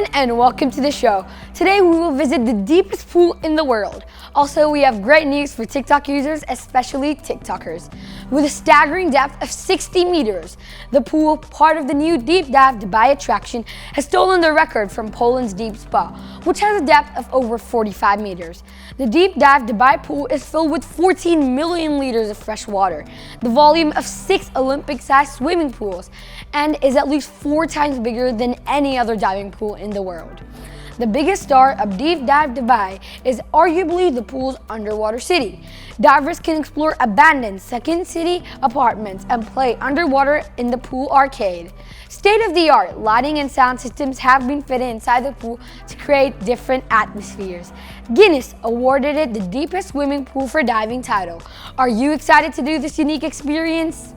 everyone, and welcome to the show. Today we will visit the deepest pool in the world. Also, we have great news for TikTok users, especially TikTokers. With a staggering depth of 60 meters, the pool, part of the new Deep Dive Dubai attraction, has stolen the record from Poland's Deep Spa, which has a depth of over 45 meters. The Deep Dive Dubai pool is filled with 14 million liters of fresh water, the volume of 6 Olympic-sized swimming pools, and is at least 4 times bigger than any other diving pool in the world. The biggest star of Deep Dive Dubai is arguably the pool's underwater city. Divers can explore abandoned second city apartments and play underwater in the pool arcade. State-of-the-art lighting and sound systems have been fitted inside the pool to create different atmospheres. Guinness awarded it the deepest swimming pool for diving title. Are you excited to do this unique experience?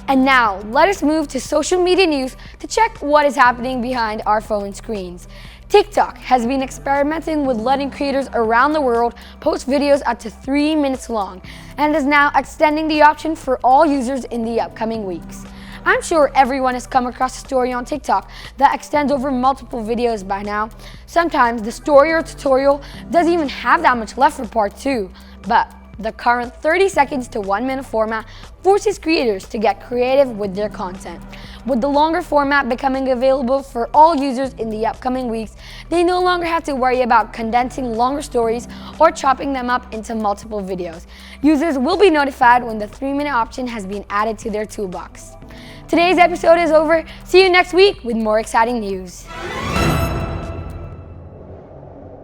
And now, let us move to social media news to check what is happening behind our phone screens. TikTok has been experimenting with letting creators around the world post videos up to 3 minutes long and is now extending the option for all users in the upcoming weeks. I'm sure everyone has come across a story on TikTok that extends over multiple videos by now. Sometimes the story or tutorial doesn't even have that much left for part 2, but the current 30 seconds to 1 minute format forces creators to get creative with their content. With the longer format becoming available for all users in the upcoming weeks, they no longer have to worry about condensing longer stories or chopping them up into multiple videos. Users will be notified when the 3-minute option has been added to their toolbox. Today's episode is over. See you next week with more exciting news.